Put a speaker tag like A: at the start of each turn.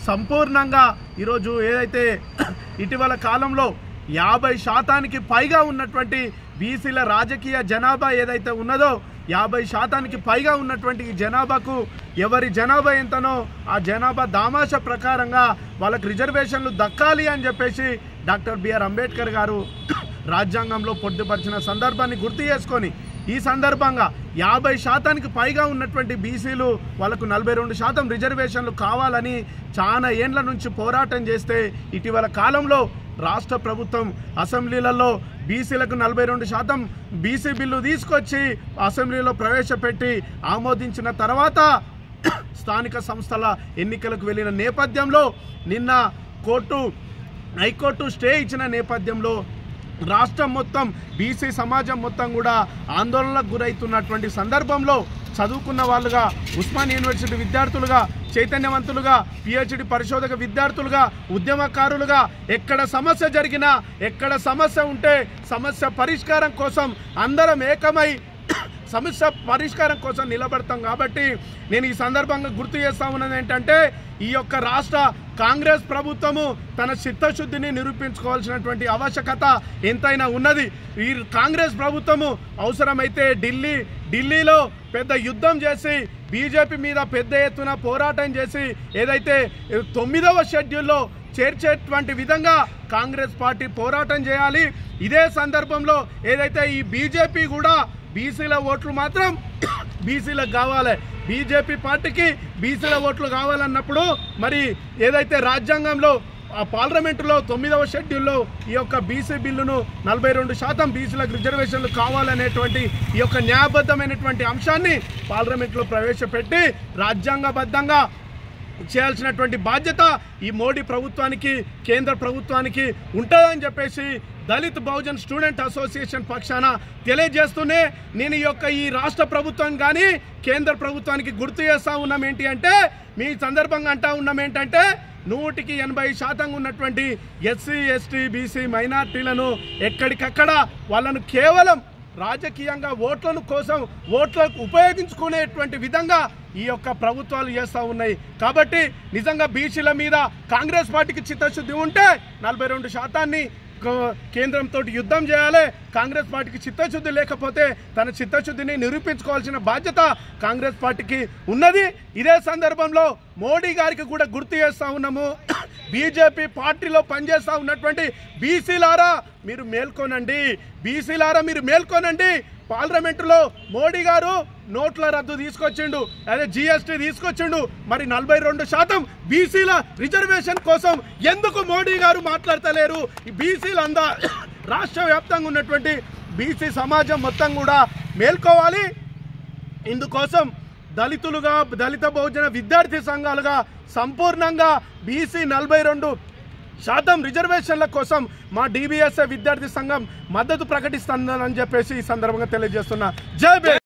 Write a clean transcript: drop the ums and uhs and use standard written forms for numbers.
A: సంపూర్ణంగా ఈరోజు ఏదైతే ఇటీవల కాలంలో 50% పైగా ఉన్నటువంటి బీసీల రాజకీయ జనాభా ఏదైతే ఉన్నదో 50% పైగా ఉన్నటువంటి ఈ జనాభాకు ఎవరి జనాభా ఎంతనో ఆ జనాభా దామాష ప్రకారంగా వాళ్ళకి రిజర్వేషన్లు దక్కాలి అని చెప్పేసి డాక్టర్ బిఆర్ అంబేద్కర్ గారు రాజ్యాంగంలో పొందుపరిచిన సందర్భాన్ని గుర్తు చేసుకొని ఈ సందర్భంగా 50% పైగా ఉన్నటువంటి బీసీలు వాళ్ళకు 42% రిజర్వేషన్లు కావాలని చాలా ఏండ్ల నుంచి పోరాటం చేస్తే ఇటీవల కాలంలో రాష్ట్ర ప్రభుత్వం అసెంబ్లీలలో బీసీలకు 42% బీసీ బిల్లు తీసుకొచ్చి అసెంబ్లీలో ప్రవేశపెట్టి ఆమోదించిన తర్వాత స్థానిక సంస్థల ఎన్నికలకు వెళ్ళిన నేపథ్యంలో నిన్న హైకోర్టు స్టే ఇచ్చిన నేపథ్యంలో రాష్ట్రం మొత్తం బీసీ సమాజం మొత్తం కూడా ఆందోళనలకు గురవుతున్నటువంటి సందర్భంలో చదువుకున్న వాళ్ళుగా ఉస్మాన్ యూనివర్సిటీ విద్యార్థులుగా చైతన్యవంతులుగా పిహెచ్డి పరిశోధక విద్యార్థులుగా ఉద్యమకారులుగా ఎక్కడ సమస్య జరిగినా ఎక్కడ సమస్య ఉంటే సమస్య పరిష్కారం కోసం అందరం ఏకమై సమస్య పరిష్కారం కోసం నిలబడతాం కాబట్టి నేను ఈ సందర్భంగా గుర్తు చేస్తా ఉన్నది ఏంటంటే ఈ యొక్క రాష్ట్ర కాంగ్రెస్ ప్రభుత్వము తన చిత్తశుద్ధిని నిరూపించుకోవాల్సినటువంటి ఆవశ్యకత ఎంతైనా ఉన్నది. ఈ కాంగ్రెస్ ప్రభుత్వము అవసరమైతే ఢిల్లీలో పెద్ద యుద్ధం చేసి బీజేపీ మీద పెద్ద ఎత్తున పోరాటం చేసి ఏదైతే 9వ షెడ్యూల్లో చేర్చేటువంటి విధంగా కాంగ్రెస్ పార్టీ పోరాటం చేయాలి. ఇదే సందర్భంలో ఏదైతే ఈ బీజేపీ కూడా బీసీల ఓట్లు మాత్రం బీసీలకు కావాలి, బీజేపీ పార్టీకి బీసీల ఓట్లు కావాలన్నప్పుడు మరి ఏదైతే రాజ్యాంగంలో పార్లమెంటులో 9వ షెడ్యూల్లో ఈ యొక్క బీసీ బిల్లును 42% బీసీలకు రిజర్వేషన్లు కావాలనేటువంటి ఈ యొక్క న్యాయబద్ధమైనటువంటి అంశాన్ని పార్లమెంట్లో ప్రవేశపెట్టి రాజ్యాంగబద్ధంగా చేయాల్సినటువంటి బాధ్యత ఈ మోడీ ప్రభుత్వానికి కేంద్ర ప్రభుత్వానికి ఉంటుందని చెప్పేసి దళిత్ బహుజన్ స్టూడెంట్ అసోసియేషన్ పక్షాన తెలియజేస్తూనే నేను ఈ రాష్ట్ర ప్రభుత్వం కానీ కేంద్ర ప్రభుత్వానికి గుర్తు చేస్తా ఉన్నాం ఏంటి అంటే మీ సందర్భంగా అంటా ఉన్నాం ఏంటంటే 100% ఉన్నటువంటి ఎస్సీ ఎస్టీ బీసీ మైనార్టీలను ఎక్కడికక్కడ వాళ్ళను కేవలం రాజకీయంగా ఓట్లకు ఉపయోగించుకునేటువంటి విధంగా ఈ యొక్క ప్రభుత్వాలు చేస్తూ ఉన్నాయి. కాబట్టి నిజంగా బీసీల మీద కాంగ్రెస్ పార్టీకి చిత్తశుద్ధి ఉంటే 42% కేంద్రంతో యుద్ధం చేయాలి. కాంగ్రెస్ పార్టీకి చిత్తశుద్ధి లేకపోతే తన చిత్తశుద్ధిని నిరూపించుకోవాల్సిన బాధ్యత కాంగ్రెస్ పార్టీకి ఉన్నది. ఇదే సందర్భంలో మోడీ గారికి కూడా గుర్తు చేస్తూ ఉన్నాము, బీజేపీ పార్టీలో పనిచేస్తూ ఉన్నటువంటి బీసీలారా మీరు మేల్కొనండి. పార్లమెంటులో మోడీ గారు నోట్ల రద్దు తీసుకొచ్చిండు, అదే జీఎస్టీ తీసుకొచ్చిండు. మరి 42% బీసీల రిజర్వేషన్ కోసం ఎందుకు మోడీ గారు మాట్లాడతలేరు? ఈ బీసీలంతా రాష్ట్ర వ్యాప్తంగా ఉన్నటువంటి బీసీ సమాజం మొత్తం కూడా మేల్కోవాలి. ఇందుకోసం దళిత బహుజన విద్యార్థి సంఘాలుగా సంపూర్ణంగా బీసీ 42% రిజర్వేషన్ల కోసం మా DBSA విద్యార్థి సంఘం మద్దతు ప్రకటిస్తుందని చెప్పేసి ఈ సందర్భంగా తెలియజేస్తున్నా. జై